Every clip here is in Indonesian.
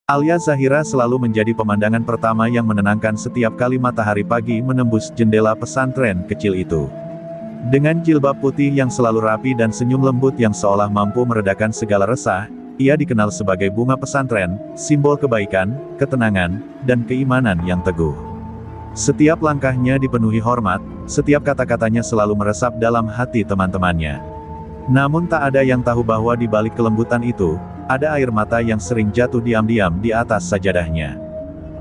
Alia Zahira selalu menjadi pemandangan pertama yang menenangkan setiap kali matahari pagi menembus jendela pesantren kecil itu. Dengan jilbab putih yang selalu rapi dan senyum lembut yang seolah mampu meredakan segala resah, ia dikenal sebagai bunga pesantren, simbol kebaikan, ketenangan, dan keimanan yang teguh. Setiap langkahnya dipenuhi hormat, setiap kata-katanya selalu meresap dalam hati teman-temannya. Namun tak ada yang tahu bahwa di balik kelembutan itu, ada air mata yang sering jatuh diam-diam di atas sajadahnya.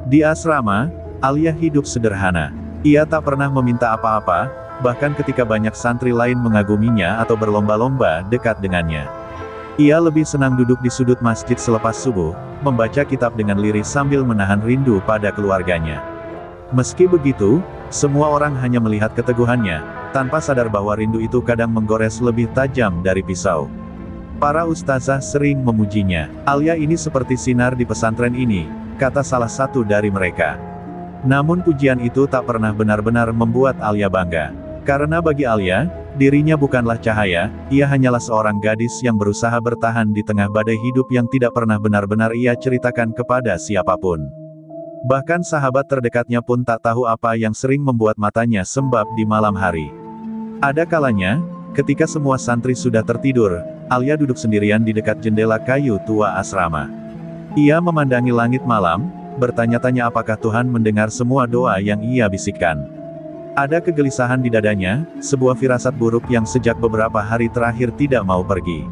Di asrama, Alia hidup sederhana. Ia tak pernah meminta apa-apa, bahkan ketika banyak santri lain mengaguminya atau berlomba-lomba dekat dengannya. Ia lebih senang duduk di sudut masjid selepas subuh, membaca kitab dengan lirih sambil menahan rindu pada keluarganya. Meski begitu, semua orang hanya melihat keteguhannya, tanpa sadar bahwa rindu itu kadang menggores lebih tajam dari pisau. Para ustazah sering memujinya. Alia ini seperti sinar di pesantren ini, kata salah satu dari mereka. Namun pujian itu tak pernah benar-benar membuat Alia bangga. Karena bagi Alia, dirinya bukanlah cahaya, ia hanyalah seorang gadis yang berusaha bertahan di tengah badai hidup yang tidak pernah benar-benar ia ceritakan kepada siapapun. Bahkan sahabat terdekatnya pun tak tahu apa yang sering membuat matanya sembab di malam hari. Ada kalanya, ketika semua santri sudah tertidur, Alia duduk sendirian di dekat jendela kayu tua asrama. Ia memandangi langit malam, bertanya-tanya apakah Tuhan mendengar semua doa yang ia bisikkan. Ada kegelisahan di dadanya, sebuah firasat buruk yang sejak beberapa hari terakhir tidak mau pergi.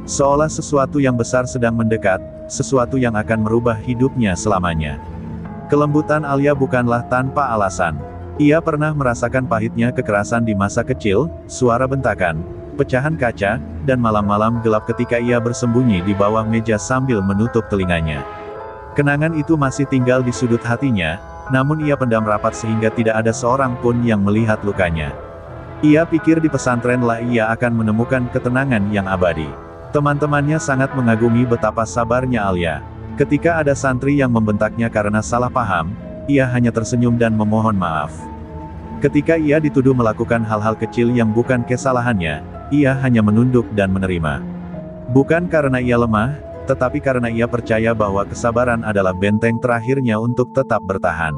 Seolah sesuatu yang besar sedang mendekat, sesuatu yang akan merubah hidupnya selamanya. Kelembutan Alia bukanlah tanpa alasan. Ia pernah merasakan pahitnya kekerasan di masa kecil, suara bentakan, pecahan kaca, dan malam-malam gelap ketika ia bersembunyi di bawah meja sambil menutup telinganya. Kenangan itu masih tinggal di sudut hatinya, namun ia pendam rapat sehingga tidak ada seorang pun yang melihat lukanya. Ia pikir di pesantrenlah ia akan menemukan ketenangan yang abadi. Teman-temannya sangat mengagumi betapa sabarnya Alia. Ketika ada santri yang membentaknya karena salah paham, ia hanya tersenyum dan memohon maaf. Ketika ia dituduh melakukan hal-hal kecil yang bukan kesalahannya, ia hanya menunduk dan menerima. Bukan karena ia lemah, tetapi karena ia percaya bahwa kesabaran adalah benteng terakhirnya untuk tetap bertahan.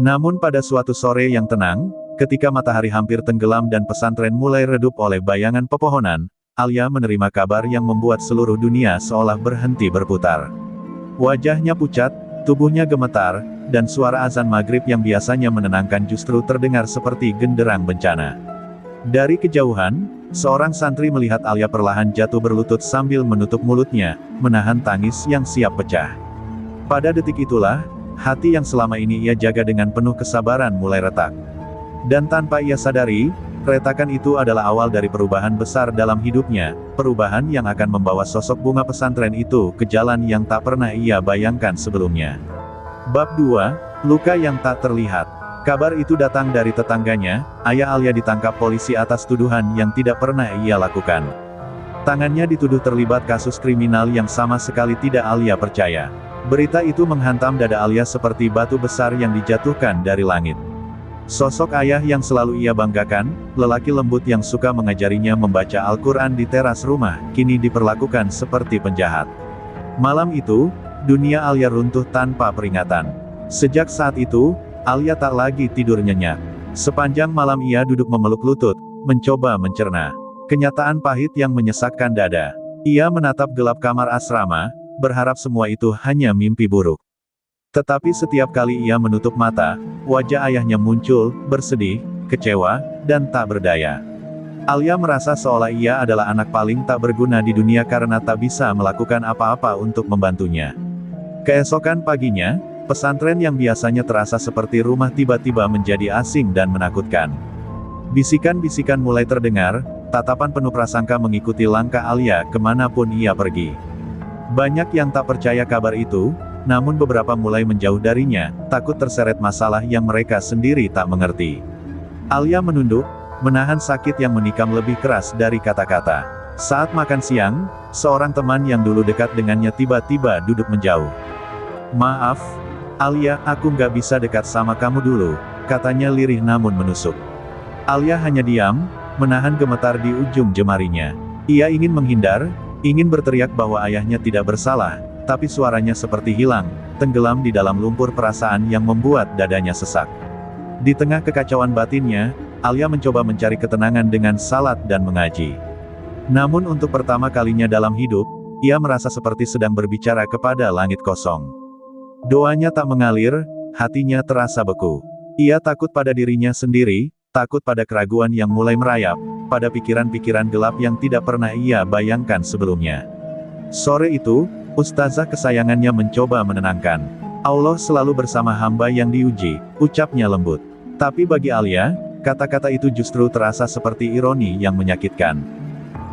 Namun pada suatu sore yang tenang, ketika matahari hampir tenggelam dan pesantren mulai redup oleh bayangan pepohonan, Alia menerima kabar yang membuat seluruh dunia seolah berhenti berputar. Wajahnya pucat, tubuhnya gemetar, dan suara azan maghrib yang biasanya menenangkan justru terdengar seperti genderang bencana. Dari kejauhan, seorang santri melihat Alia perlahan jatuh berlutut sambil menutup mulutnya, menahan tangis yang siap pecah. Pada detik itulah, hati yang selama ini ia jaga dengan penuh kesabaran mulai retak. Dan tanpa ia sadari, retakan itu adalah awal dari perubahan besar dalam hidupnya, perubahan yang akan membawa sosok bunga pesantren itu ke jalan yang tak pernah ia bayangkan sebelumnya. Bab 2, Luka yang tak terlihat. Kabar itu datang dari tetangganya, ayah Alia ditangkap polisi atas tuduhan yang tidak pernah ia lakukan. Tangannya dituduh terlibat kasus kriminal yang sama sekali tidak Alia percaya. Berita itu menghantam dada Alia seperti batu besar yang dijatuhkan dari langit. Sosok ayah yang selalu ia banggakan, lelaki lembut yang suka mengajarinya membaca Al-Quran di teras rumah, kini diperlakukan seperti penjahat. Malam itu, dunia Alia runtuh tanpa peringatan. Sejak saat itu, Alia tak lagi tidur nyenyak. Sepanjang malam ia duduk memeluk lutut, mencoba mencerna kenyataan pahit yang menyesakkan dada. Ia menatap gelap kamar asrama, berharap semua itu hanya mimpi buruk. Tetapi setiap kali ia menutup mata, wajah ayahnya muncul, bersedih, kecewa, dan tak berdaya. Alia merasa seolah ia adalah anak paling tak berguna di dunia karena tak bisa melakukan apa-apa untuk membantunya. Keesokan paginya, pesantren yang biasanya terasa seperti rumah tiba-tiba menjadi asing dan menakutkan. Bisikan-bisikan mulai terdengar, tatapan penuh prasangka mengikuti langkah Alia kemanapun ia pergi. Banyak yang tak percaya kabar itu, namun beberapa mulai menjauh darinya, takut terseret masalah yang mereka sendiri tak mengerti. Alia menunduk, menahan sakit yang menikam lebih keras dari kata-kata. Saat makan siang, seorang teman yang dulu dekat dengannya tiba-tiba duduk menjauh. "Maaf, Alia, aku nggak bisa dekat sama kamu dulu," katanya lirih namun menusuk. Alia hanya diam, menahan gemetar di ujung jemarinya. Ia ingin menghindar, ingin berteriak bahwa ayahnya tidak bersalah, tapi suaranya seperti hilang, tenggelam di dalam lumpur perasaan yang membuat dadanya sesak. Di tengah kekacauan batinnya, Alia mencoba mencari ketenangan dengan salat dan mengaji. Namun untuk pertama kalinya dalam hidup, ia merasa seperti sedang berbicara kepada langit kosong. Doanya tak mengalir, hatinya terasa beku. Ia takut pada dirinya sendiri, takut pada keraguan yang mulai merayap, pada pikiran-pikiran gelap yang tidak pernah ia bayangkan sebelumnya. Sore itu, ustazah kesayangannya mencoba menenangkan. Allah selalu bersama hamba yang diuji, ucapnya lembut. Tapi bagi Alia, kata-kata itu justru terasa seperti ironi yang menyakitkan.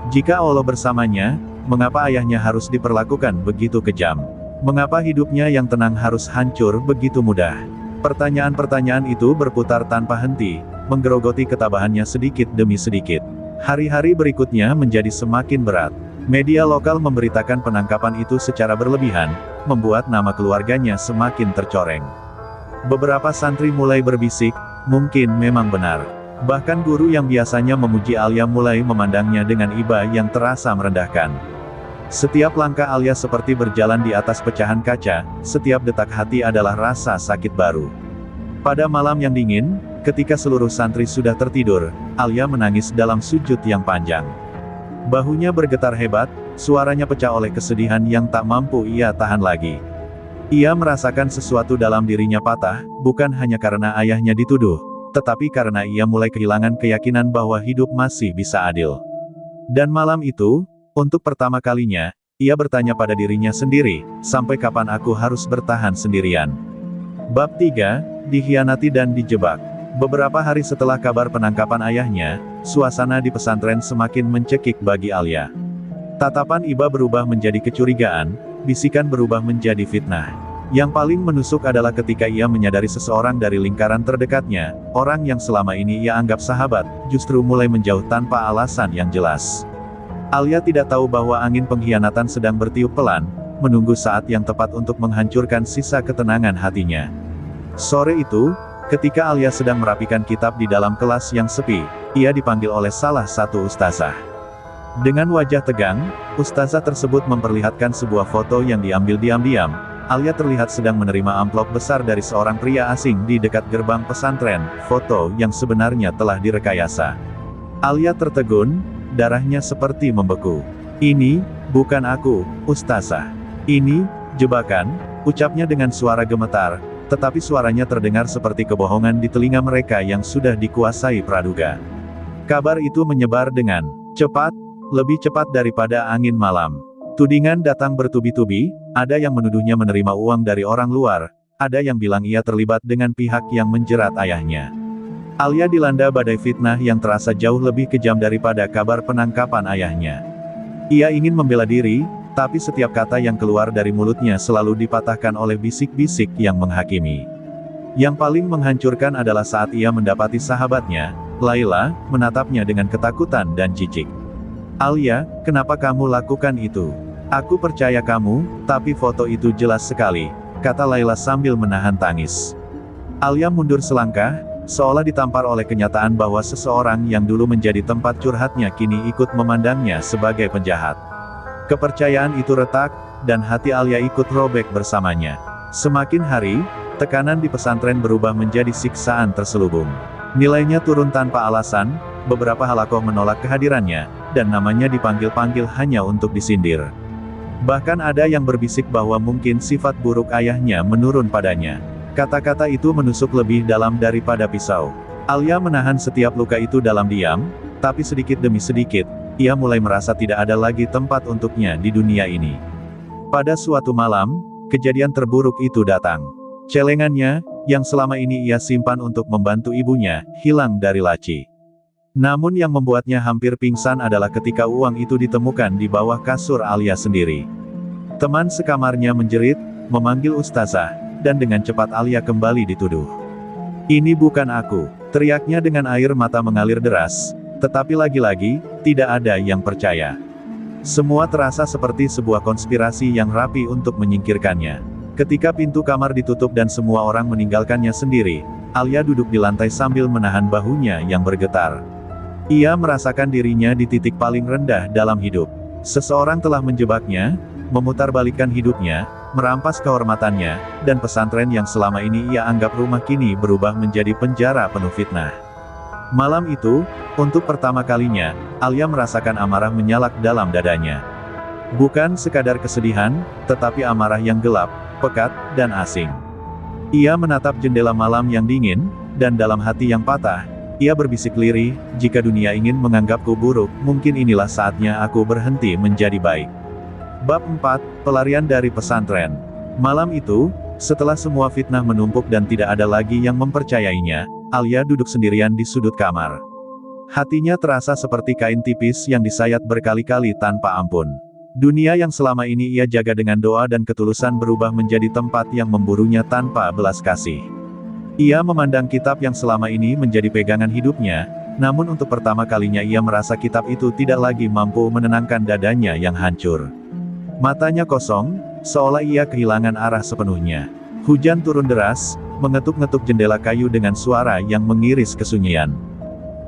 Jika Allah bersamanya, mengapa ayahnya harus diperlakukan begitu kejam? Mengapa hidupnya yang tenang harus hancur begitu mudah? Pertanyaan-pertanyaan itu berputar tanpa henti, menggerogoti ketabahannya sedikit demi sedikit. Hari-hari berikutnya menjadi semakin berat. Media lokal memberitakan penangkapan itu secara berlebihan, membuat nama keluarganya semakin tercoreng. Beberapa santri mulai berbisik, mungkin memang benar. Bahkan guru yang biasanya memuji Alia mulai memandangnya dengan iba yang terasa merendahkan. Setiap langkah Alia seperti berjalan di atas pecahan kaca, setiap detak hati adalah rasa sakit baru. Pada malam yang dingin, ketika seluruh santri sudah tertidur, Alia menangis dalam sujud yang panjang. Bahunya bergetar hebat, suaranya pecah oleh kesedihan yang tak mampu ia tahan lagi. Ia merasakan sesuatu dalam dirinya patah, bukan hanya karena ayahnya dituduh, tetapi karena ia mulai kehilangan keyakinan bahwa hidup masih bisa adil. Dan malam itu, untuk pertama kalinya, ia bertanya pada dirinya sendiri, sampai kapan aku harus bertahan sendirian? Bab 3, Dikhianati dan Dijebak. Beberapa hari setelah kabar penangkapan ayahnya, suasana di pesantren semakin mencekik bagi Alia. Tatapan iba berubah menjadi kecurigaan, bisikan berubah menjadi fitnah. Yang paling menusuk adalah ketika ia menyadari seseorang dari lingkaran terdekatnya, orang yang selama ini ia anggap sahabat, justru mulai menjauh tanpa alasan yang jelas. Alia tidak tahu bahwa angin pengkhianatan sedang bertiup pelan, menunggu saat yang tepat untuk menghancurkan sisa ketenangan hatinya. Sore itu, ketika Alia sedang merapikan kitab di dalam kelas yang sepi, ia dipanggil oleh salah satu ustazah. Dengan wajah tegang, ustazah tersebut memperlihatkan sebuah foto yang diambil diam-diam. Alia terlihat sedang menerima amplop besar dari seorang pria asing di dekat gerbang pesantren, foto yang sebenarnya telah direkayasa. Alia tertegun, darahnya seperti membeku. "Ini, bukan aku, ustazah. Ini, jebakan," ucapnya dengan suara gemetar. Tetapi suaranya terdengar seperti kebohongan di telinga mereka yang sudah dikuasai praduga. Kabar itu menyebar dengan cepat, lebih cepat daripada angin malam. Tudingan datang bertubi-tubi, ada yang menuduhnya menerima uang dari orang luar, ada yang bilang ia terlibat dengan pihak yang menjerat ayahnya. Alia dilanda badai fitnah yang terasa jauh lebih kejam daripada kabar penangkapan ayahnya. Ia ingin membela diri, tapi setiap kata yang keluar dari mulutnya selalu dipatahkan oleh bisik-bisik yang menghakimi. Yang paling menghancurkan adalah saat ia mendapati sahabatnya, Laila, menatapnya dengan ketakutan dan jijik. "Alia, kenapa kamu lakukan itu? Aku percaya kamu, tapi foto itu jelas sekali," kata Laila sambil menahan tangis. Alia mundur selangkah, seolah ditampar oleh kenyataan bahwa seseorang yang dulu menjadi tempat curhatnya kini ikut memandangnya sebagai penjahat. Kepercayaan itu retak, dan hati Alia ikut robek bersamanya. Semakin hari, tekanan di pesantren berubah menjadi siksaan terselubung. Nilainya turun tanpa alasan, beberapa halakoh menolak kehadirannya, dan namanya dipanggil-panggil hanya untuk disindir. Bahkan ada yang berbisik bahwa mungkin sifat buruk ayahnya menurun padanya. Kata-kata itu menusuk lebih dalam daripada pisau. Alia menahan setiap luka itu dalam diam, tapi sedikit demi sedikit, ia mulai merasa tidak ada lagi tempat untuknya di dunia ini. Pada suatu malam, kejadian terburuk itu datang. Celengannya, yang selama ini ia simpan untuk membantu ibunya, hilang dari laci. Namun yang membuatnya hampir pingsan adalah ketika uang itu ditemukan di bawah kasur Alia sendiri. Teman sekamarnya menjerit, memanggil ustazah, dan dengan cepat Alia kembali dituduh. "Ini bukan aku," teriaknya dengan air mata mengalir deras. Tetapi lagi-lagi, tidak ada yang percaya. Semua terasa seperti sebuah konspirasi yang rapi untuk menyingkirkannya. Ketika pintu kamar ditutup dan semua orang meninggalkannya sendiri, Alia duduk di lantai sambil menahan bahunya yang bergetar. Ia merasakan dirinya di titik paling rendah dalam hidup. Seseorang telah menjebaknya, memutarbalikkan hidupnya, merampas kehormatannya, dan pesantren yang selama ini ia anggap rumah kini berubah menjadi penjara penuh fitnah. Malam itu, untuk pertama kalinya, Alia merasakan amarah menyalak dalam dadanya. Bukan sekadar kesedihan, tetapi amarah yang gelap, pekat, dan asing. Ia menatap jendela malam yang dingin, dan dalam hati yang patah, ia berbisik lirih, jika dunia ingin menganggapku buruk, mungkin inilah saatnya aku berhenti menjadi baik. Bab 4, Pelarian dari Pesantren. Malam itu, setelah semua fitnah menumpuk dan tidak ada lagi yang mempercayainya, Alia duduk sendirian di sudut kamar. Hatinya terasa seperti kain tipis yang disayat berkali-kali tanpa ampun. Dunia yang selama ini ia jaga dengan doa dan ketulusan berubah menjadi tempat yang memburunya tanpa belas kasih. Ia memandang kitab yang selama ini menjadi pegangan hidupnya, namun untuk pertama kalinya ia merasa kitab itu tidak lagi mampu menenangkan dadanya yang hancur. Matanya kosong, seolah ia kehilangan arah sepenuhnya. Hujan turun deras, mengetuk-ngetuk jendela kayu dengan suara yang mengiris kesunyian.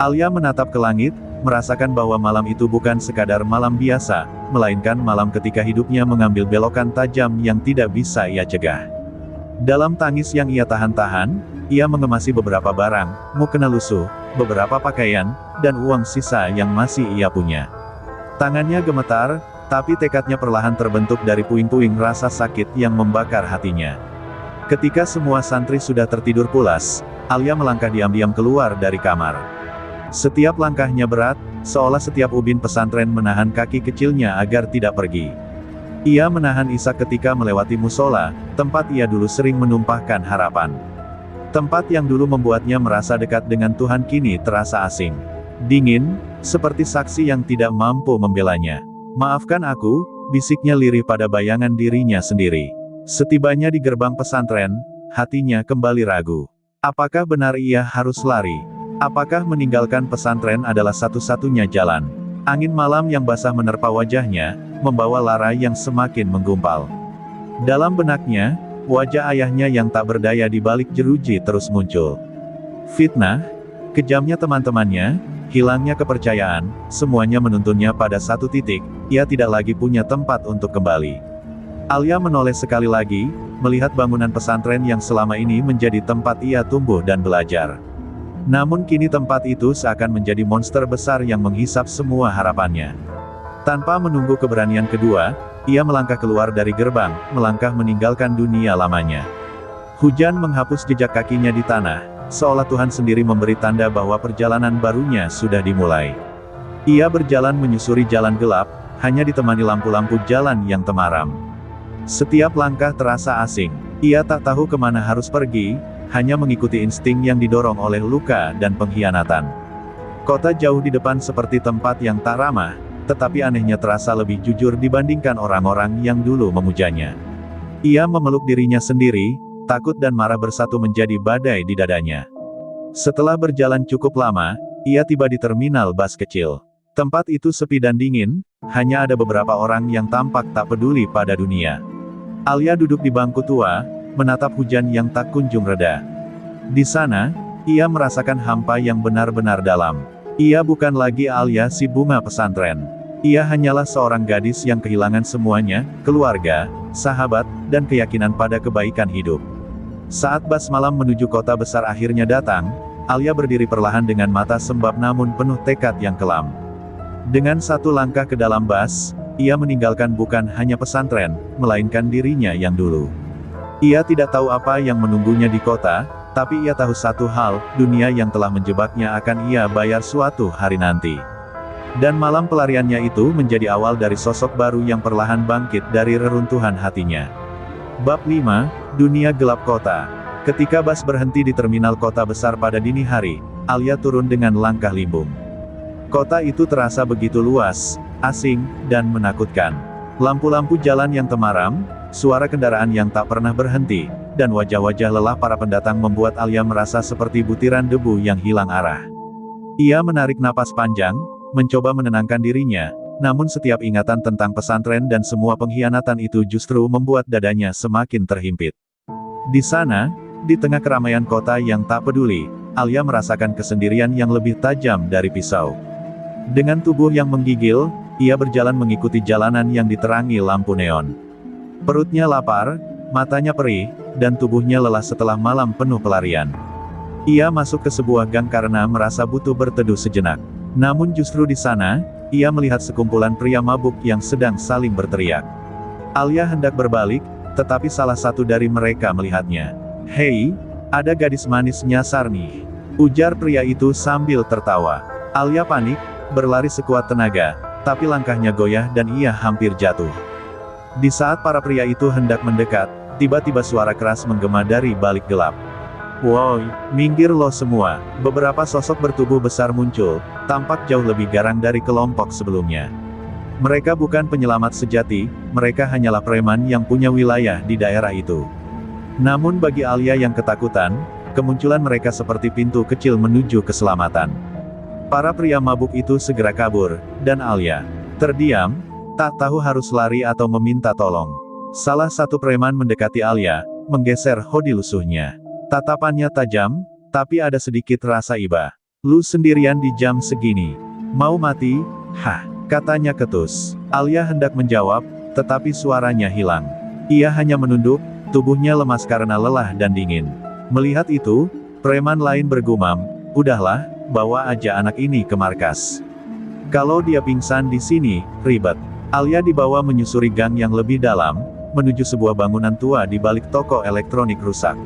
Alia menatap ke langit, merasakan bahwa malam itu bukan sekadar malam biasa, melainkan malam ketika hidupnya mengambil belokan tajam yang tidak bisa ia cegah. Dalam tangis yang ia tahan-tahan, ia mengemasi beberapa barang, mukena lusuh, beberapa pakaian, dan uang sisa yang masih ia punya. Tangannya gemetar, tapi tekadnya perlahan terbentuk dari puing-puing rasa sakit yang membakar hatinya. Ketika semua santri sudah tertidur pulas, Alia melangkah diam-diam keluar dari kamar. Setiap langkahnya berat, seolah setiap ubin pesantren menahan kaki kecilnya agar tidak pergi. Ia menahan isak ketika melewati musola, tempat ia dulu sering menumpahkan harapan. Tempat yang dulu membuatnya merasa dekat dengan Tuhan kini terasa asing. Dingin, seperti saksi yang tidak mampu membelanya. "Maafkan aku," bisiknya lirih pada bayangan dirinya sendiri. Setibanya di gerbang pesantren, hatinya kembali ragu. Apakah benar ia harus lari? Apakah meninggalkan pesantren adalah satu-satunya jalan? Angin malam yang basah menerpa wajahnya, membawa lara yang semakin menggumpal. Dalam benaknya, wajah ayahnya yang tak berdaya di balik jeruji terus muncul. Fitnah, kejamnya teman-temannya, hilangnya kepercayaan, semuanya menuntunnya pada satu titik, ia tidak lagi punya tempat untuk kembali. Alia menoleh sekali lagi, melihat bangunan pesantren yang selama ini menjadi tempat ia tumbuh dan belajar. Namun kini tempat itu seakan menjadi monster besar yang menghisap semua harapannya. Tanpa menunggu keberanian kedua, ia melangkah keluar dari gerbang, melangkah meninggalkan dunia lamanya. Hujan menghapus jejak kakinya di tanah, seolah Tuhan sendiri memberi tanda bahwa perjalanan barunya sudah dimulai. Ia berjalan menyusuri jalan gelap, hanya ditemani lampu-lampu jalan yang temaram. Setiap langkah terasa asing. Ia tak tahu kemana harus pergi, hanya mengikuti insting yang didorong oleh luka dan pengkhianatan. Kota jauh di depan seperti tempat yang tak ramah, tetapi anehnya terasa lebih jujur dibandingkan orang-orang yang dulu memujanya. Ia memeluk dirinya sendiri, takut dan marah bersatu menjadi badai di dadanya. Setelah berjalan cukup lama, ia tiba di terminal bus kecil. Tempat itu sepi dan dingin, hanya ada beberapa orang yang tampak tak peduli pada dunia. Alia duduk di bangku tua, menatap hujan yang tak kunjung reda. Di sana, ia merasakan hampa yang benar-benar dalam. Ia bukan lagi Alia si bunga pesantren. Ia hanyalah seorang gadis yang kehilangan semuanya, keluarga, sahabat, dan keyakinan pada kebaikan hidup. Saat bas malam menuju kota besar akhirnya datang, Alia berdiri perlahan dengan mata sembab namun penuh tekad yang kelam. Dengan satu langkah ke dalam bas, ia meninggalkan bukan hanya pesantren, melainkan dirinya yang dulu. Ia tidak tahu apa yang menunggunya di kota, tapi ia tahu satu hal, dunia yang telah menjebaknya akan ia bayar suatu hari nanti. Dan malam pelariannya itu menjadi awal dari sosok baru yang perlahan bangkit dari reruntuhan hatinya. Bab 5, Dunia Gelap Kota. Ketika bas berhenti di terminal kota besar pada dini hari, Alia turun dengan langkah limbung. Kota itu terasa begitu luas, asing, dan menakutkan. Lampu-lampu jalan yang temaram, suara kendaraan yang tak pernah berhenti, dan wajah-wajah lelah para pendatang membuat Alia merasa seperti butiran debu yang hilang arah. Ia menarik napas panjang, mencoba menenangkan dirinya, namun setiap ingatan tentang pesantren dan semua pengkhianatan itu justru membuat dadanya semakin terhimpit. Di sana, di tengah keramaian kota yang tak peduli, Alia merasakan kesendirian yang lebih tajam dari pisau. Dengan tubuh yang menggigil, ia berjalan mengikuti jalanan yang diterangi lampu neon. Perutnya lapar, matanya perih, dan tubuhnya lelah setelah malam penuh pelarian. Ia masuk ke sebuah gang karena merasa butuh berteduh sejenak. Namun justru di sana, ia melihat sekumpulan pria mabuk yang sedang saling berteriak. Alia hendak berbalik, tetapi salah satu dari mereka melihatnya. "Hei, ada gadis manis nyasar nih," ujar pria itu sambil tertawa. Alia panik, berlari sekuat tenaga, tapi langkahnya goyah dan ia hampir jatuh. Di saat para pria itu hendak mendekat, tiba-tiba suara keras menggema dari balik gelap. "Woi, minggir lo semua!" Beberapa sosok bertubuh besar muncul, tampak jauh lebih garang dari kelompok sebelumnya. Mereka bukan penyelamat sejati, mereka hanyalah preman yang punya wilayah di daerah itu. Namun bagi Alia yang ketakutan, kemunculan mereka seperti pintu kecil menuju keselamatan. Para pria mabuk itu segera kabur, dan Alia terdiam, tak tahu harus lari atau meminta tolong. Salah satu preman mendekati Alia, menggeser hoodie lusuhnya. Tatapannya tajam, tapi ada sedikit rasa iba. "Lu sendirian di jam segini. Mau mati?" "Hah," katanya ketus. Alia hendak menjawab, tetapi suaranya hilang. Ia hanya menunduk, tubuhnya lemas karena lelah dan dingin. Melihat itu, preman lain bergumam, "Udahlah, bawa aja anak ini ke markas. Kalau dia pingsan di sini, ribet." Alia dibawa menyusuri gang yang lebih dalam, menuju sebuah bangunan tua di balik toko elektronik rusak.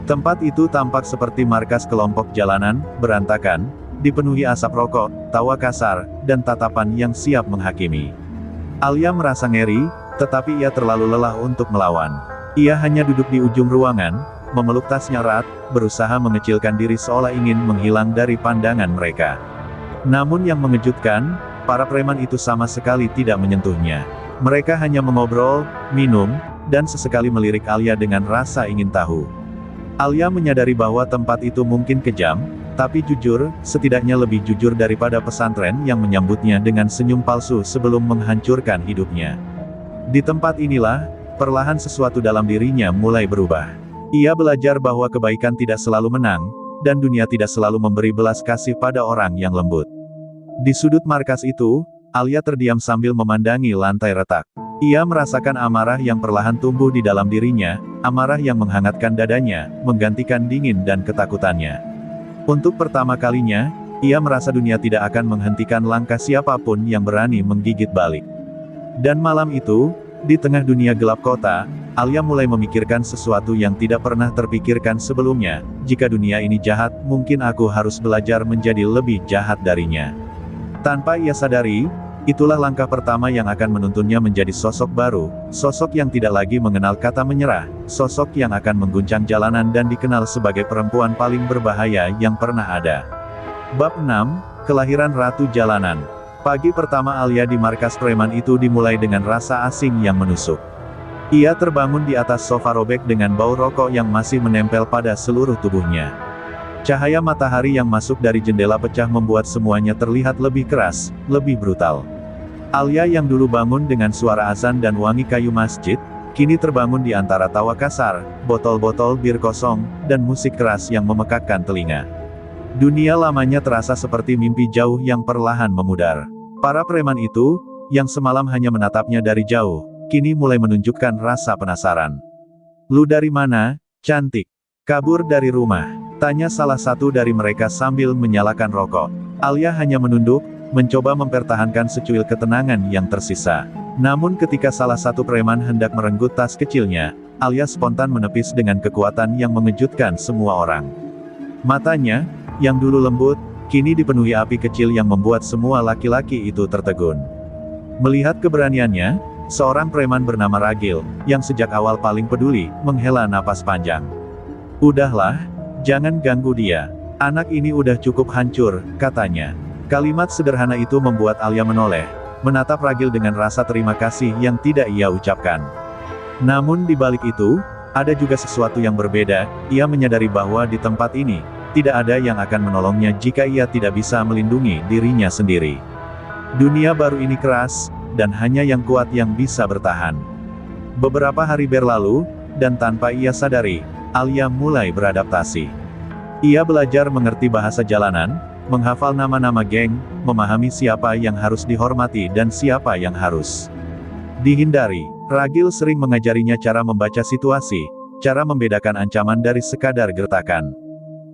Tempat itu tampak seperti markas kelompok jalanan, berantakan, dipenuhi asap rokok, tawa kasar, dan tatapan yang siap menghakimi. Alia merasa ngeri, tetapi ia terlalu lelah untuk melawan. Ia hanya duduk di ujung ruangan, memeluk tasnya erat, berusaha mengecilkan diri seolah ingin menghilang dari pandangan mereka. Namun yang mengejutkan, para preman itu sama sekali tidak menyentuhnya. Mereka hanya mengobrol, minum, dan sesekali melirik Alia dengan rasa ingin tahu. Alia menyadari bahwa tempat itu mungkin kejam, tapi jujur, setidaknya lebih jujur daripada pesantren yang menyambutnya dengan senyum palsu sebelum menghancurkan hidupnya. Di tempat inilah, perlahan sesuatu dalam dirinya mulai berubah. Ia belajar bahwa kebaikan tidak selalu menang, dan dunia tidak selalu memberi belas kasih pada orang yang lembut. Di sudut markas itu, Alia terdiam sambil memandangi lantai retak. Ia merasakan amarah yang perlahan tumbuh di dalam dirinya, amarah yang menghangatkan dadanya, menggantikan dingin dan ketakutannya. Untuk pertama kalinya, ia merasa dunia tidak akan menghentikan langkah siapapun yang berani menggigit balik. Dan malam itu, di tengah dunia gelap kota, Alia mulai memikirkan sesuatu yang tidak pernah terpikirkan sebelumnya. Jika dunia ini jahat, mungkin aku harus belajar menjadi lebih jahat darinya. Tanpa ia sadari, itulah langkah pertama yang akan menuntunnya menjadi sosok baru, sosok yang tidak lagi mengenal kata menyerah, sosok yang akan mengguncang jalanan dan dikenal sebagai perempuan paling berbahaya yang pernah ada. Bab 6, Kelahiran Ratu Jalanan. Pagi pertama Alia di markas preman itu dimulai dengan rasa asing yang menusuk. Ia terbangun di atas sofa robek dengan bau rokok yang masih menempel pada seluruh tubuhnya. Cahaya matahari yang masuk dari jendela pecah membuat semuanya terlihat lebih keras, lebih brutal. Alia yang dulu bangun dengan suara azan dan wangi kayu masjid, kini terbangun di antara tawa kasar, botol-botol bir kosong, dan musik keras yang memekakkan telinga. Dunia lamanya terasa seperti mimpi jauh yang perlahan memudar. Para preman itu, yang semalam hanya menatapnya dari jauh, kini mulai menunjukkan rasa penasaran. "Lu dari mana, cantik?" "Kabur dari rumah," tanya salah satu dari mereka sambil menyalakan rokok. Alia hanya menunduk, mencoba mempertahankan secuil ketenangan yang tersisa. Namun ketika salah satu preman hendak merenggut tas kecilnya, Alia spontan menepis dengan kekuatan yang mengejutkan semua orang. Matanya, yang dulu lembut, kini dipenuhi api kecil yang membuat semua laki-laki itu tertegun. Melihat keberaniannya, seorang preman bernama Ragil, yang sejak awal paling peduli, menghela napas panjang. "Udahlah, jangan ganggu dia. Anak ini udah cukup hancur," katanya. Kalimat sederhana itu membuat Alia menoleh, menatap Ragil dengan rasa terima kasih yang tidak ia ucapkan. Namun di balik itu, ada juga sesuatu yang berbeda. Ia menyadari bahwa di tempat ini, tidak ada yang akan menolongnya jika ia tidak bisa melindungi dirinya sendiri. Dunia baru ini keras, dan hanya yang kuat yang bisa bertahan. Beberapa hari berlalu, dan tanpa ia sadari, Alia mulai beradaptasi. Ia belajar mengerti bahasa jalanan, menghafal nama-nama geng, memahami siapa yang harus dihormati dan siapa yang harus dihindari. Ragil sering mengajarinya cara membaca situasi, cara membedakan ancaman dari sekadar gertakan.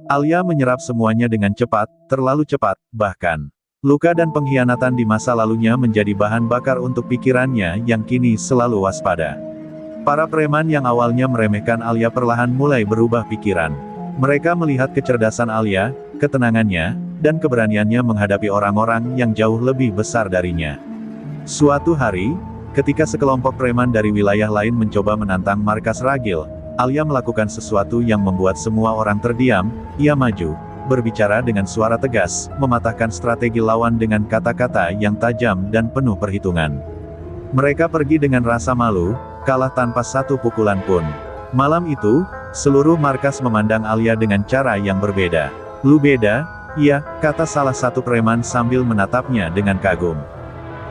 Alia menyerap semuanya dengan cepat, terlalu cepat, bahkan luka dan pengkhianatan di masa lalunya menjadi bahan bakar untuk pikirannya yang kini selalu waspada. Para preman yang awalnya meremehkan Alia perlahan mulai berubah pikiran. Mereka melihat kecerdasan Alia, ketenangannya, dan keberaniannya menghadapi orang-orang yang jauh lebih besar darinya. Suatu hari, ketika sekelompok preman dari wilayah lain mencoba menantang markas Ragil, Alia melakukan sesuatu yang membuat semua orang terdiam. Ia maju, berbicara dengan suara tegas, mematahkan strategi lawan dengan kata-kata yang tajam dan penuh perhitungan. Mereka pergi dengan rasa malu, kalah tanpa satu pukulan pun. Malam itu, seluruh markas memandang Alia dengan cara yang berbeda. "Lu beda?" "Iya," kata salah satu preman sambil menatapnya dengan kagum.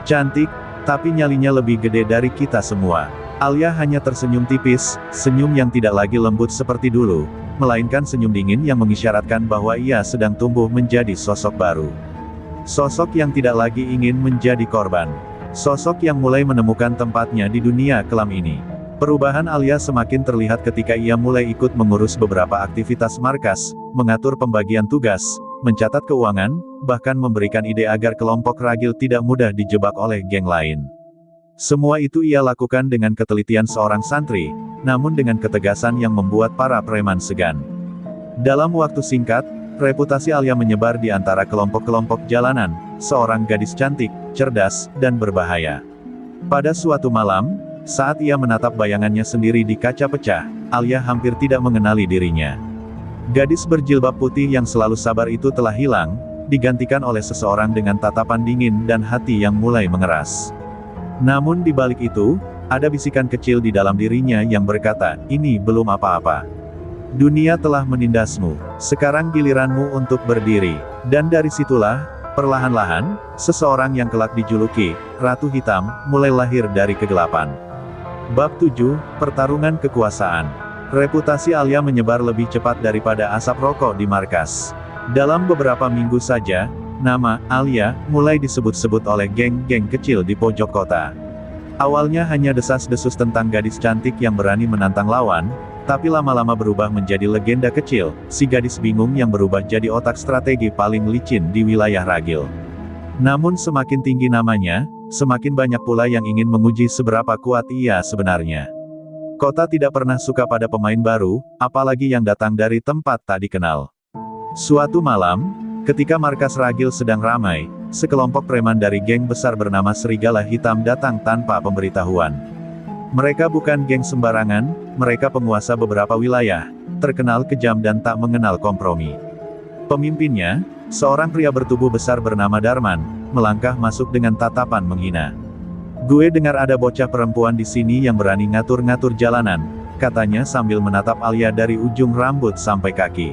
"Cantik, tapi nyalinya lebih gede dari kita semua." Alia hanya tersenyum tipis, senyum yang tidak lagi lembut seperti dulu, melainkan senyum dingin yang mengisyaratkan bahwa ia sedang tumbuh menjadi sosok baru. Sosok yang tidak lagi ingin menjadi korban. Sosok yang mulai menemukan tempatnya di dunia kelam ini. Perubahan Alia semakin terlihat ketika ia mulai ikut mengurus beberapa aktivitas markas, mengatur pembagian tugas, mencatat keuangan, bahkan memberikan ide agar kelompok Ragil tidak mudah dijebak oleh geng lain. Semua itu ia lakukan dengan ketelitian seorang santri, namun dengan ketegasan yang membuat para preman segan. Dalam waktu singkat, reputasi Alia menyebar di antara kelompok-kelompok jalanan, seorang gadis cantik, cerdas, dan berbahaya. Pada suatu malam, saat ia menatap bayangannya sendiri di kaca pecah, Alia hampir tidak mengenali dirinya. Gadis berjilbab putih yang selalu sabar itu telah hilang, digantikan oleh seseorang dengan tatapan dingin dan hati yang mulai mengeras. Namun di balik itu, ada bisikan kecil di dalam dirinya yang berkata, "Ini belum apa-apa. Dunia telah menindasmu, sekarang giliranmu untuk berdiri." Dan dari situlah, perlahan-lahan, seseorang yang kelak dijuluki Ratu Hitam, mulai lahir dari kegelapan. Bab 7, Pertarungan Kekuasaan. Reputasi Alia menyebar lebih cepat daripada asap rokok di markas. Dalam beberapa minggu saja, nama Alia mulai disebut-sebut oleh geng-geng kecil di pojok kota. Awalnya hanya desas-desus tentang gadis cantik yang berani menantang lawan, tapi lama-lama berubah menjadi legenda kecil, si gadis bingung yang berubah jadi otak strategi paling licin di wilayah Ragil. Namun semakin tinggi namanya, semakin banyak pula yang ingin menguji seberapa kuat ia sebenarnya. Kota tidak pernah suka pada pemain baru, apalagi yang datang dari tempat tak dikenal. Suatu malam, ketika markas Ragil sedang ramai, sekelompok preman dari geng besar bernama Serigala Hitam datang tanpa pemberitahuan. Mereka bukan geng sembarangan, mereka penguasa beberapa wilayah, terkenal kejam dan tak mengenal kompromi. Pemimpinnya, seorang pria bertubuh besar bernama Darman, melangkah masuk dengan tatapan menghina. "Gue dengar ada bocah perempuan di sini yang berani ngatur-ngatur jalanan," katanya sambil menatap Alia dari ujung rambut sampai kaki.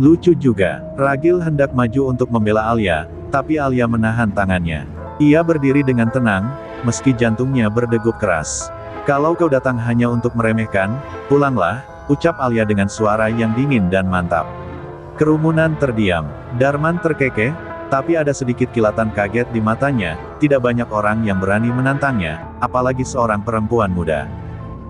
Lucu juga, Ragil hendak maju untuk membela Alia, tapi Alia menahan tangannya. Ia berdiri dengan tenang, meski jantungnya berdegup keras. "Kalau kau datang hanya untuk meremehkan, pulanglah," ucap Alia dengan suara yang dingin dan mantap. Kerumunan terdiam. Darman terkekeh, tapi ada sedikit kilatan kaget di matanya. Tidak banyak orang yang berani menantangnya, apalagi seorang perempuan muda.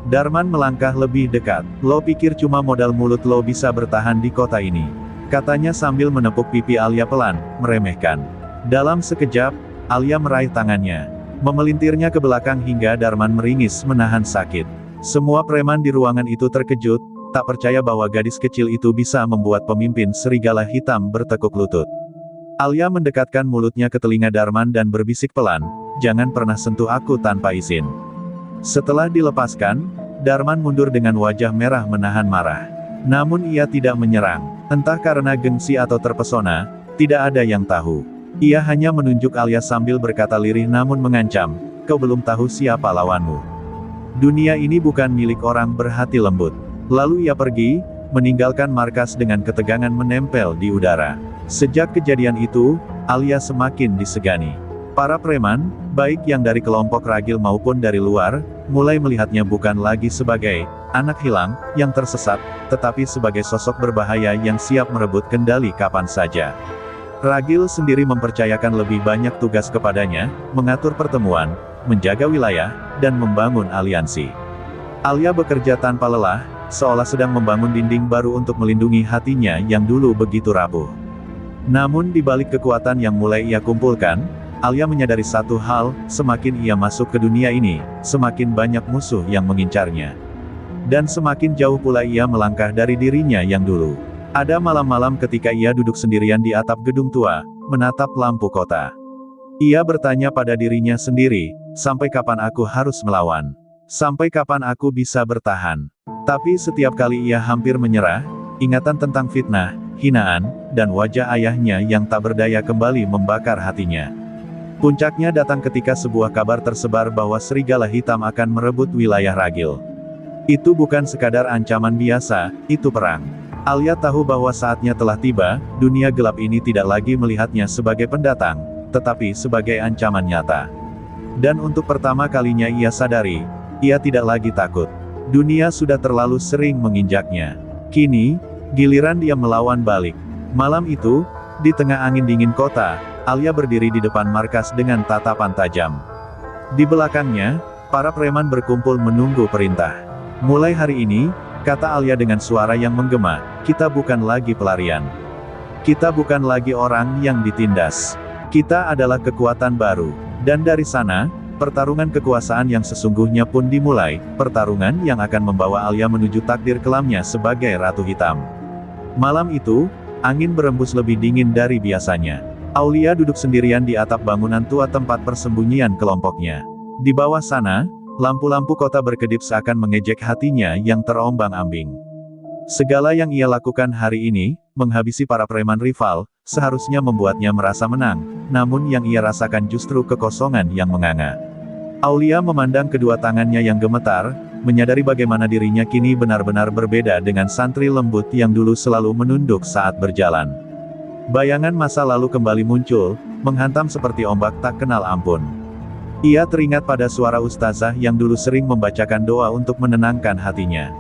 Darman melangkah lebih dekat. "Lo pikir cuma modal mulut lo bisa bertahan di kota ini?" katanya sambil menepuk pipi Alia pelan, meremehkan. Dalam sekejap, Alia meraih tangannya, memelintirnya ke belakang hingga Darman meringis menahan sakit. Semua preman di ruangan itu terkejut, tak percaya bahwa gadis kecil itu bisa membuat pemimpin Serigala Hitam bertekuk lutut. Alia mendekatkan mulutnya ke telinga Darman dan berbisik pelan, "Jangan pernah sentuh aku tanpa izin." Setelah dilepaskan, Darman mundur dengan wajah merah menahan marah. Namun ia tidak menyerang, entah karena gengsi atau terpesona, tidak ada yang tahu. Ia hanya menunjuk Alia sambil berkata lirih namun mengancam, "Kau belum tahu siapa lawanmu. Dunia ini bukan milik orang berhati lembut." Lalu ia pergi, meninggalkan markas dengan ketegangan menempel di udara. Sejak kejadian itu, Alia semakin disegani. Para preman, baik yang dari kelompok Ragil maupun dari luar, mulai melihatnya bukan lagi sebagai anak hilang, yang tersesat, tetapi sebagai sosok berbahaya yang siap merebut kendali kapan saja. Ragil sendiri mempercayakan lebih banyak tugas kepadanya, mengatur pertemuan, menjaga wilayah, dan membangun aliansi. Alia bekerja tanpa lelah, seolah sedang membangun dinding baru untuk melindungi hatinya yang dulu begitu rapuh. Namun di balik kekuatan yang mulai ia kumpulkan, Alia menyadari satu hal, semakin ia masuk ke dunia ini, semakin banyak musuh yang mengincarnya. Dan semakin jauh pula ia melangkah dari dirinya yang dulu. Ada malam-malam ketika ia duduk sendirian di atap gedung tua, menatap lampu kota. Ia bertanya pada dirinya sendiri, sampai kapan aku harus melawan? Sampai kapan aku bisa bertahan? Tapi setiap kali ia hampir menyerah, ingatan tentang fitnah, hinaan, dan wajah ayahnya yang tak berdaya kembali membakar hatinya. Puncaknya datang ketika sebuah kabar tersebar bahwa serigala hitam akan merebut wilayah Ragil. Itu bukan sekadar ancaman biasa, itu perang. Alia tahu bahwa saatnya telah tiba, dunia gelap ini tidak lagi melihatnya sebagai pendatang, tetapi sebagai ancaman nyata. Dan untuk pertama kalinya ia sadari, ia tidak lagi takut. Dunia sudah terlalu sering menginjaknya. Kini, giliran dia melawan balik. Malam itu, di tengah angin dingin kota, Alia berdiri di depan markas dengan tatapan tajam. Di belakangnya, para preman berkumpul menunggu perintah. Mulai hari ini, kata Alia dengan suara yang menggema, kita bukan lagi pelarian. Kita bukan lagi orang yang ditindas. Kita adalah kekuatan baru. Dan dari sana, pertarungan kekuasaan yang sesungguhnya pun dimulai, pertarungan yang akan membawa Alia menuju takdir kelamnya sebagai Ratu Hitam. Malam itu, angin berembus lebih dingin dari biasanya. Aulia duduk sendirian di atap bangunan tua tempat persembunyian kelompoknya. Di bawah sana, lampu-lampu kota berkedip seakan mengejek hatinya yang terombang-ambing. Segala yang ia lakukan hari ini, menghabisi para preman rival, seharusnya membuatnya merasa menang, namun yang ia rasakan justru kekosongan yang menganga. Aulia memandang kedua tangannya yang gemetar, menyadari bagaimana dirinya kini benar-benar berbeda dengan santri lembut yang dulu selalu menunduk saat berjalan. Bayangan masa lalu kembali muncul, menghantam seperti ombak tak kenal ampun. Ia teringat pada suara ustazah yang dulu sering membacakan doa untuk menenangkan hatinya.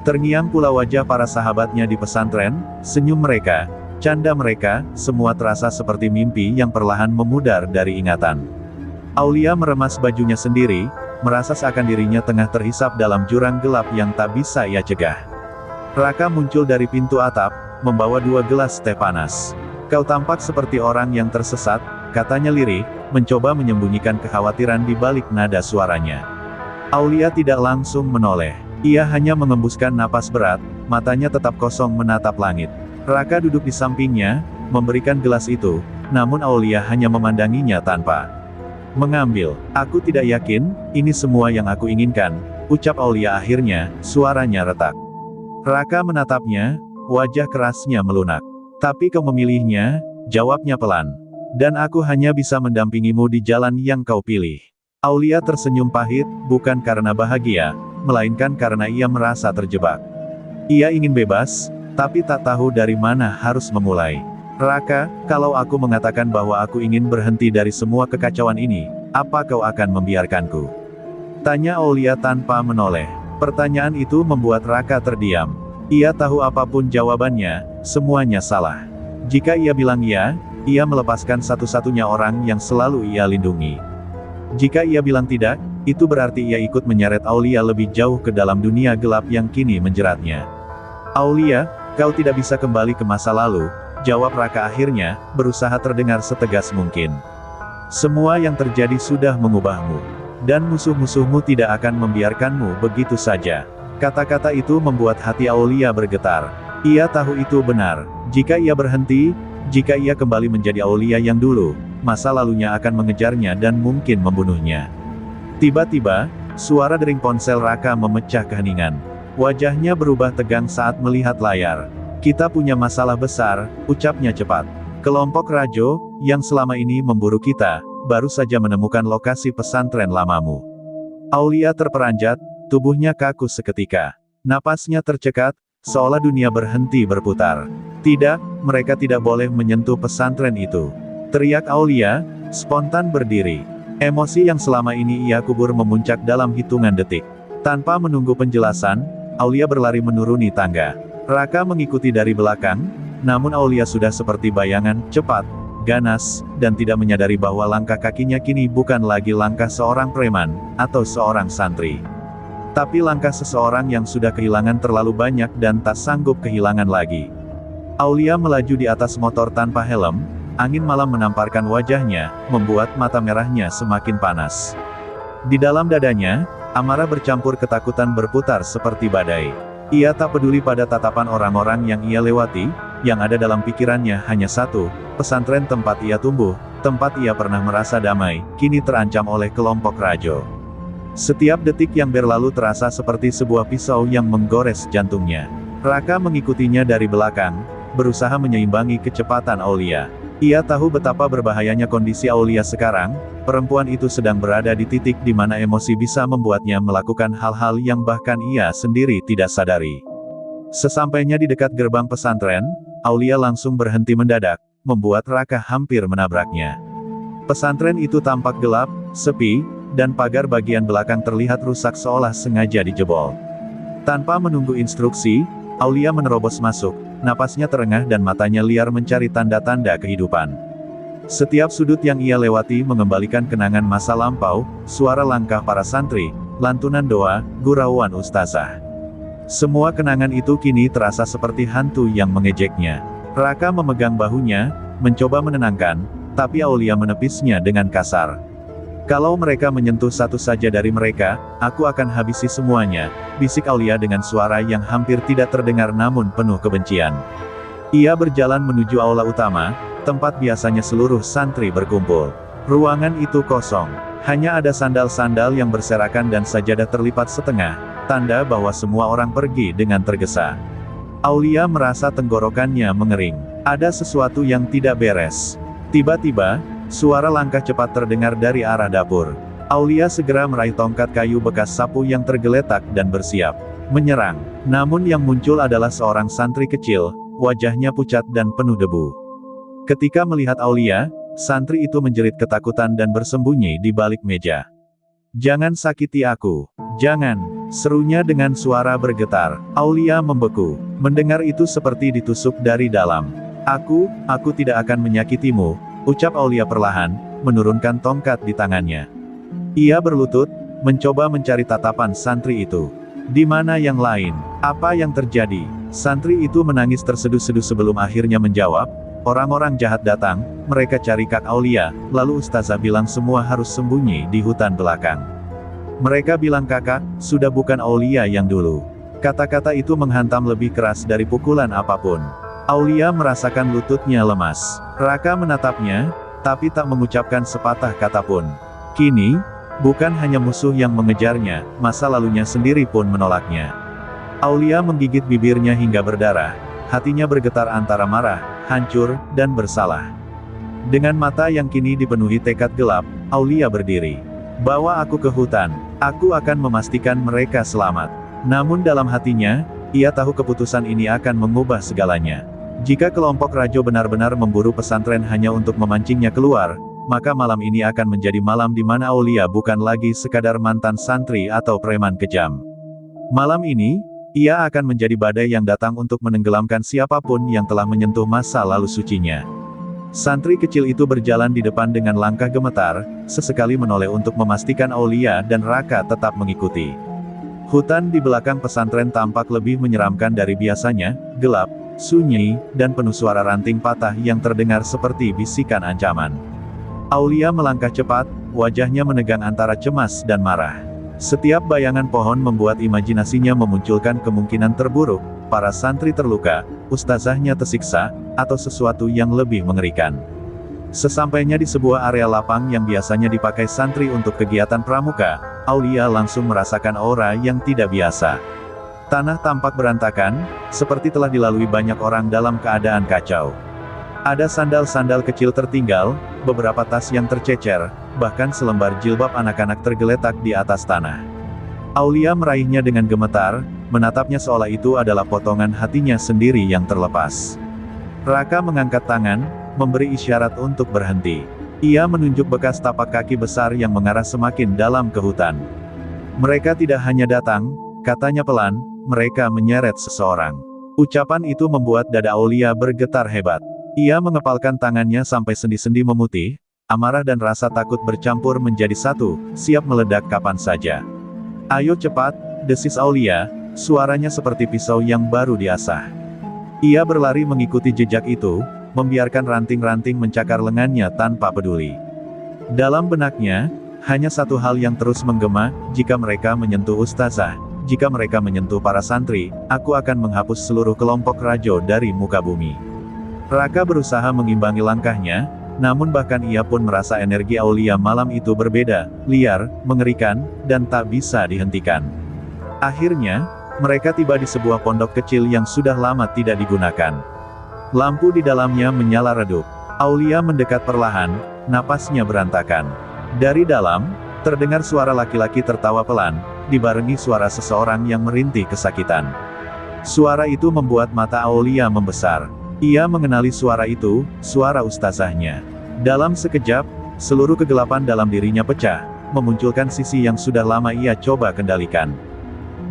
Terngiang pula wajah para sahabatnya di pesantren, senyum mereka, canda mereka, semua terasa seperti mimpi yang perlahan memudar dari ingatan. Aulia meremas bajunya sendiri, merasa seakan dirinya tengah terhisap dalam jurang gelap yang tak bisa ia cegah. Raka muncul dari pintu atap, membawa 2 gelas teh panas. Kau tampak seperti orang yang tersesat, katanya lirih, mencoba menyembunyikan kekhawatiran di balik nada suaranya. Aulia tidak langsung menoleh. Ia hanya mengembuskan napas berat, matanya tetap kosong menatap langit. Raka duduk di sampingnya, memberikan gelas itu, namun Aulia hanya memandanginya tanpa mengambil. Aku tidak yakin, ini semua yang aku inginkan, ucap Aulia akhirnya, suaranya retak. Raka menatapnya, wajah kerasnya melunak. Tapi kau memilihnya, jawabnya pelan. Dan aku hanya bisa mendampingimu di jalan yang kau pilih. Aulia tersenyum pahit, bukan karena bahagia, melainkan karena ia merasa terjebak. Ia ingin bebas, tapi tak tahu dari mana harus memulai. Raka, kalau aku mengatakan bahwa aku ingin berhenti dari semua kekacauan ini, apa kau akan membiarkanku? Tanya Aulia tanpa menoleh. Pertanyaan itu membuat Raka terdiam. Ia tahu apapun jawabannya, semuanya salah. Jika ia bilang iya, ia melepaskan satu-satunya orang yang selalu ia lindungi. Jika ia bilang tidak, itu berarti ia ikut menyeret Aulia lebih jauh ke dalam dunia gelap yang kini menjeratnya. Aulia, kau tidak bisa kembali ke masa lalu, jawab Raka akhirnya, berusaha terdengar setegas mungkin. Semua yang terjadi sudah mengubahmu. Dan musuh-musuhmu tidak akan membiarkanmu begitu saja. Kata-kata itu membuat hati Aulia bergetar. Ia tahu itu benar. Jika ia berhenti, jika ia kembali menjadi Aulia yang dulu, masa lalunya akan mengejarnya dan mungkin membunuhnya. Tiba-tiba, suara dering ponsel Raka memecah keheningan. Wajahnya berubah tegang saat melihat layar. Kita punya masalah besar, ucapnya cepat. Kelompok Rajo, yang selama ini memburu kita, baru saja menemukan lokasi pesantren lamamu. Aulia terperanjat, tubuhnya kaku seketika. Napasnya tercekat, seolah dunia berhenti berputar. Tidak, mereka tidak boleh menyentuh pesantren itu. Teriak Aulia, spontan berdiri. Emosi yang selama ini ia kubur memuncak dalam hitungan detik. Tanpa menunggu penjelasan, Aulia berlari menuruni tangga. Raka mengikuti dari belakang, namun Aulia sudah seperti bayangan, cepat, ganas, dan tidak menyadari bahwa langkah kakinya kini bukan lagi langkah seorang preman, atau seorang santri. Tapi langkah seseorang yang sudah kehilangan terlalu banyak dan tak sanggup kehilangan lagi. Aulia melaju di atas motor tanpa helm, angin malam menamparkan wajahnya, membuat mata merahnya semakin panas. Di dalam dadanya, amarah bercampur ketakutan berputar seperti badai. Ia tak peduli pada tatapan orang-orang yang ia lewati, yang ada dalam pikirannya hanya satu, pesantren tempat ia tumbuh, tempat ia pernah merasa damai, kini terancam oleh kelompok Rajo. Setiap detik yang berlalu terasa seperti sebuah pisau yang menggores jantungnya. Raka mengikutinya dari belakang, berusaha menyeimbangi kecepatan Aulia. Ia tahu betapa berbahayanya kondisi Aulia sekarang, perempuan itu sedang berada di titik di mana emosi bisa membuatnya melakukan hal-hal yang bahkan ia sendiri tidak sadari. Sesampainya di dekat gerbang pesantren, Aulia langsung berhenti mendadak, membuat Raka hampir menabraknya. Pesantren itu tampak gelap, sepi, dan pagar bagian belakang terlihat rusak seolah sengaja dijebol. Tanpa menunggu instruksi, Aulia menerobos masuk, napasnya terengah dan matanya liar mencari tanda-tanda kehidupan. Setiap sudut yang ia lewati mengembalikan kenangan masa lampau, suara langkah para santri, lantunan doa, gurauan ustazah. Semua kenangan itu kini terasa seperti hantu yang mengejeknya. Raka memegang bahunya, mencoba menenangkan, tapi Aulia menepisnya dengan kasar. Kalau mereka menyentuh satu saja dari mereka, aku akan habisi semuanya, bisik Aulia dengan suara yang hampir tidak terdengar namun penuh kebencian. Ia berjalan menuju aula utama, tempat biasanya seluruh santri berkumpul. Ruangan itu kosong, hanya ada sandal-sandal yang berserakan dan sajadah terlipat setengah, tanda bahwa semua orang pergi dengan tergesa. Aulia merasa tenggorokannya mengering. Ada sesuatu yang tidak beres. Tiba-tiba, suara langkah cepat terdengar dari arah dapur. Aulia segera meraih tongkat kayu bekas sapu yang tergeletak dan bersiap menyerang. Namun yang muncul adalah seorang santri kecil, wajahnya pucat dan penuh debu. Ketika melihat Aulia, santri itu menjerit ketakutan dan bersembunyi di balik meja. "Jangan sakiti aku, jangan!" serunya dengan suara bergetar. Aulia membeku. Mendengar itu seperti ditusuk dari dalam. Aku tidak akan menyakitimu," ucap Aulia perlahan, menurunkan tongkat di tangannya. Ia berlutut, mencoba mencari tatapan santri itu. Di mana yang lain? Apa yang terjadi? Santri itu menangis terseduh-seduh sebelum akhirnya menjawab, "Orang-orang jahat datang, mereka cari Kak Aulia, lalu ustazah bilang semua harus sembunyi di hutan belakang. Mereka bilang kakak, sudah bukan Aulia yang dulu." Kata-kata itu menghantam lebih keras dari pukulan apapun. Aulia merasakan lututnya lemas. Raka menatapnya, tapi tak mengucapkan sepatah kata pun. Kini, bukan hanya musuh yang mengejarnya, masa lalunya sendiri pun menolaknya. Aulia menggigit bibirnya hingga berdarah, hatinya bergetar antara marah, hancur, dan bersalah. Dengan mata yang kini dipenuhi tekad gelap, Aulia berdiri. "Bawa aku ke hutan, aku akan memastikan mereka selamat." Namun dalam hatinya, ia tahu keputusan ini akan mengubah segalanya. Jika kelompok Rajo benar-benar memburu pesantren hanya untuk memancingnya keluar, maka malam ini akan menjadi malam di mana Aulia bukan lagi sekadar mantan santri atau preman kejam. Malam ini, ia akan menjadi badai yang datang untuk menenggelamkan siapapun yang telah menyentuh masa lalu sucinya. Santri kecil itu berjalan di depan dengan langkah gemetar, sesekali menoleh untuk memastikan Aulia dan Raka tetap mengikuti. Hutan di belakang pesantren tampak lebih menyeramkan dari biasanya, gelap, sunyi, dan penuh suara ranting patah yang terdengar seperti bisikan ancaman. Aulia melangkah cepat, wajahnya menegang antara cemas dan marah. Setiap bayangan pohon membuat imajinasinya memunculkan kemungkinan terburuk, para santri terluka, ustazahnya tersiksa, atau sesuatu yang lebih mengerikan. Sesampainya di sebuah area lapang yang biasanya dipakai santri untuk kegiatan pramuka, Aulia langsung merasakan aura yang tidak biasa. Tanah tampak berantakan, seperti telah dilalui banyak orang dalam keadaan kacau. Ada sandal-sandal kecil tertinggal, beberapa tas yang tercecer, bahkan selembar jilbab anak-anak tergeletak di atas tanah. Aulia meraihnya dengan gemetar, menatapnya seolah itu adalah potongan hatinya sendiri yang terlepas. Raka mengangkat tangan, memberi isyarat untuk berhenti. Ia menunjuk bekas tapak kaki besar yang mengarah semakin dalam ke hutan. "Mereka tidak hanya datang," katanya pelan, "mereka menyeret seseorang." Ucapan itu membuat dada Aulia bergetar hebat. Ia mengepalkan tangannya sampai sendi-sendi memutih, amarah dan rasa takut bercampur menjadi satu, siap meledak kapan saja. "Ayo cepat," desis Aulia, suaranya seperti pisau yang baru diasah. Ia berlari mengikuti jejak itu, membiarkan ranting-ranting mencakar lengannya tanpa peduli. Dalam benaknya, hanya satu hal yang terus menggema, jika mereka menyentuh Ustazah, jika mereka menyentuh para santri, aku akan menghapus seluruh kelompok Rajo dari muka bumi. Raka berusaha mengimbangi langkahnya, namun bahkan ia pun merasa energi Aulia malam itu berbeda, liar, mengerikan, dan tak bisa dihentikan. Akhirnya, mereka tiba di sebuah pondok kecil yang sudah lama tidak digunakan. Lampu di dalamnya menyala redup. Aulia mendekat perlahan, napasnya berantakan. Dari dalam, terdengar suara laki-laki tertawa pelan, dibarengi suara seseorang yang merintih kesakitan. Suara itu membuat mata Aulia membesar. Ia mengenali suara itu, suara ustazahnya. Dalam sekejap, seluruh kegelapan dalam dirinya pecah, memunculkan sisi yang sudah lama ia coba kendalikan.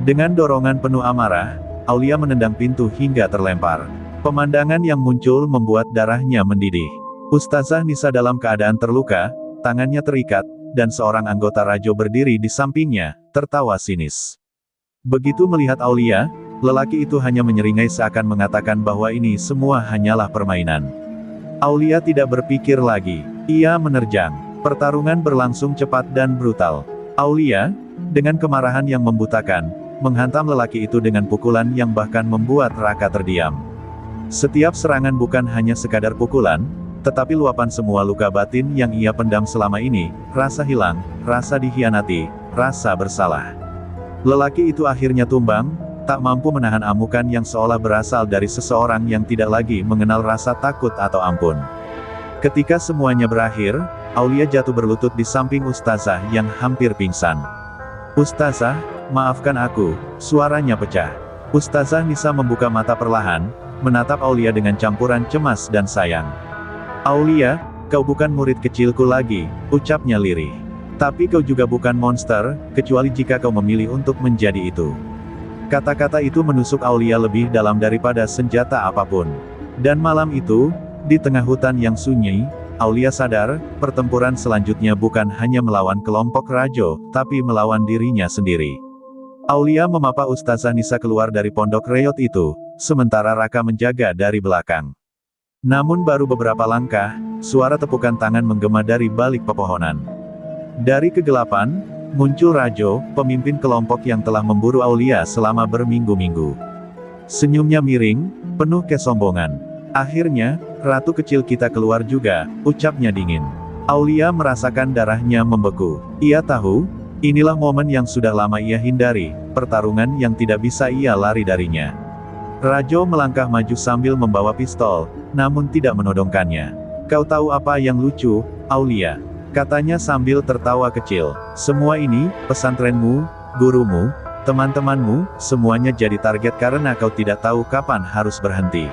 Dengan dorongan penuh amarah, Aulia menendang pintu hingga terlempar. Pemandangan yang muncul membuat darahnya mendidih. Ustazah Nisa dalam keadaan terluka, tangannya terikat, dan seorang anggota Rajo berdiri di sampingnya, tertawa sinis. Begitu melihat Aulia, lelaki itu hanya menyeringai seakan mengatakan bahwa ini semua hanyalah permainan. Aulia tidak berpikir lagi. Ia menerjang. Pertarungan berlangsung cepat dan brutal. Aulia, dengan kemarahan yang membutakan, menghantam lelaki itu dengan pukulan yang bahkan membuat Raka terdiam. Setiap serangan bukan hanya sekadar pukulan, tetapi luapan semua luka batin yang ia pendam selama ini, rasa hilang, rasa dikhianati, rasa bersalah. Lelaki itu akhirnya tumbang, tak mampu menahan amukan yang seolah berasal dari seseorang yang tidak lagi mengenal rasa takut atau ampun. Ketika semuanya berakhir, Aulia jatuh berlutut di samping Ustazah yang hampir pingsan. "Ustazah, maafkan aku," suaranya pecah. Ustazah Nisa membuka mata perlahan, menatap Aulia dengan campuran cemas dan sayang. "Aulia, kau bukan murid kecilku lagi," ucapnya lirih. "Tapi kau juga bukan monster, kecuali jika kau memilih untuk menjadi itu." Kata-kata itu menusuk Aulia lebih dalam daripada senjata apapun. Dan malam itu, di tengah hutan yang sunyi, Aulia sadar, pertempuran selanjutnya bukan hanya melawan kelompok Rajo, tapi melawan dirinya sendiri. Aulia memapa Ustazah Nisa keluar dari pondok reot itu, sementara Raka menjaga dari belakang. Namun baru beberapa langkah, suara tepukan tangan menggema dari balik pepohonan. Dari kegelapan, muncul Rajo, pemimpin kelompok yang telah memburu Aulia selama berminggu-minggu. Senyumnya miring, penuh kesombongan. "Akhirnya, ratu kecil kita keluar juga," ucapnya dingin. Aulia merasakan darahnya membeku. Ia tahu, inilah momen yang sudah lama ia hindari, pertarungan yang tidak bisa ia lari darinya. Rajo melangkah maju sambil membawa pistol, namun tidak menodongkannya. "Kau tahu apa yang lucu, Aulia?" katanya sambil tertawa kecil. "Semua ini, pesantrenmu, gurumu, teman-temanmu, semuanya jadi target karena kau tidak tahu kapan harus berhenti."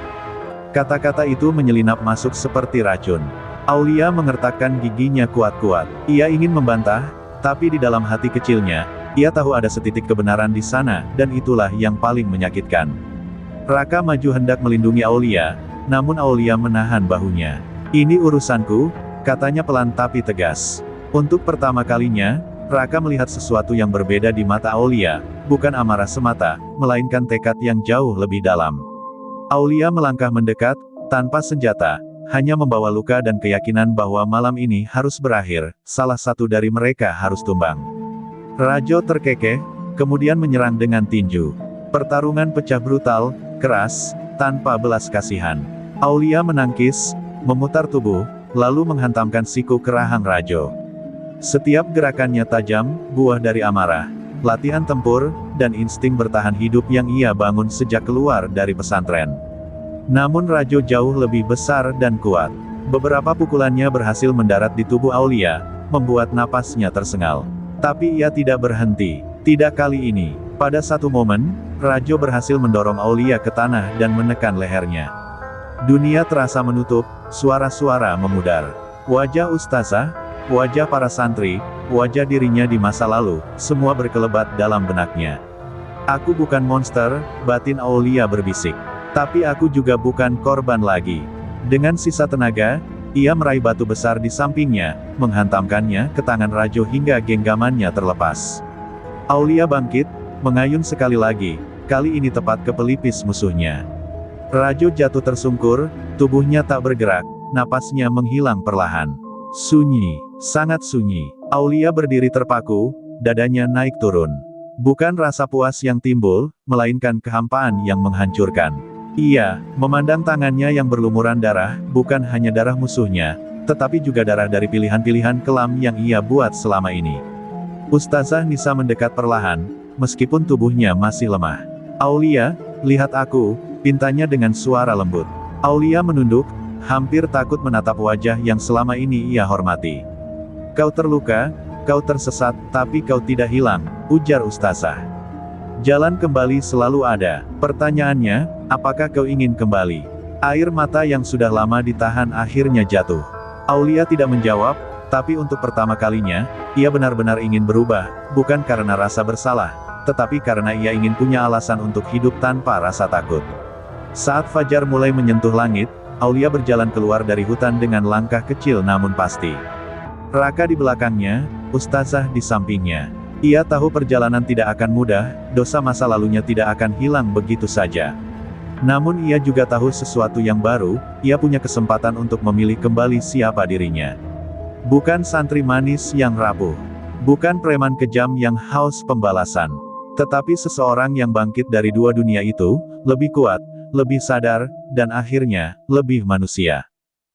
Kata-kata itu menyelinap masuk seperti racun. Aulia mengertakkan giginya kuat-kuat. Ia ingin membantah, tapi di dalam hati kecilnya, ia tahu ada setitik kebenaran di sana, dan itulah yang paling menyakitkan. Raka maju hendak melindungi Aulia, namun Aulia menahan bahunya. "Ini urusanku," katanya pelan tapi tegas. Untuk pertama kalinya, Raka melihat sesuatu yang berbeda di mata Aulia, bukan amarah semata, melainkan tekad yang jauh lebih dalam. Aulia melangkah mendekat, tanpa senjata, hanya membawa luka dan keyakinan bahwa malam ini harus berakhir, salah satu dari mereka harus tumbang. Rajo terkekeh, kemudian menyerang dengan tinju. Pertarungan pecah brutal, keras, tanpa belas kasihan. Aulia menangkis, memutar tubuh, lalu menghantamkan siku ke rahang Rajo. Setiap gerakannya tajam, buah dari amarah, latihan tempur, dan insting bertahan hidup yang ia bangun sejak keluar dari pesantren. Namun Rajo jauh lebih besar dan kuat. Beberapa pukulannya berhasil mendarat di tubuh Aulia, membuat napasnya tersengal. Tapi ia tidak berhenti. Tidak kali ini. Pada satu momen, Rajo berhasil mendorong Aulia ke tanah dan menekan lehernya. Dunia terasa menutup, suara-suara memudar. Wajah Ustazah, wajah para santri, wajah dirinya di masa lalu, semua berkelebat dalam benaknya. "Aku bukan monster," batin Aulia berbisik. "Tapi aku juga bukan korban lagi. Dengan sisa tenaga, ia meraih batu besar di sampingnya, menghantamkannya ke tangan Rajo hingga genggamannya terlepas. Aulia bangkit, mengayun sekali lagi, kali ini tepat ke pelipis musuhnya. Rajo jatuh tersungkur, tubuhnya tak bergerak, napasnya menghilang perlahan. Sunyi, sangat sunyi. Aulia berdiri terpaku, dadanya naik turun. Bukan rasa puas yang timbul, melainkan kehampaan yang menghancurkan. Ia memandang tangannya yang berlumuran darah, bukan hanya darah musuhnya, tetapi juga darah dari pilihan-pilihan kelam yang ia buat selama ini. Ustazah Nisa mendekat perlahan, meskipun tubuhnya masih lemah. Aulia, lihat aku, pintanya dengan suara lembut. Aulia menunduk, hampir takut menatap wajah yang selama ini ia hormati. Kau terluka, kau tersesat, tapi kau tidak hilang, ujar Ustazah. Jalan kembali selalu ada. Pertanyaannya, apakah kau ingin kembali? Air mata yang sudah lama ditahan akhirnya jatuh. Aulia tidak menjawab, tapi untuk pertama kalinya, ia benar-benar ingin berubah, bukan karena rasa bersalah, tetapi karena ia ingin punya alasan untuk hidup tanpa rasa takut. Saat fajar mulai menyentuh langit, Aulia berjalan keluar dari hutan dengan langkah kecil namun pasti. Raka di belakangnya, Ustazah di sampingnya. Ia tahu perjalanan tidak akan mudah, dosa masa lalunya tidak akan hilang begitu saja. Namun ia juga tahu sesuatu yang baru, ia punya kesempatan untuk memilih kembali siapa dirinya. Bukan santri manis yang rapuh. Bukan preman kejam yang haus pembalasan. Tetapi seseorang yang bangkit dari dua dunia itu, lebih kuat, lebih sadar, dan akhirnya, lebih manusia.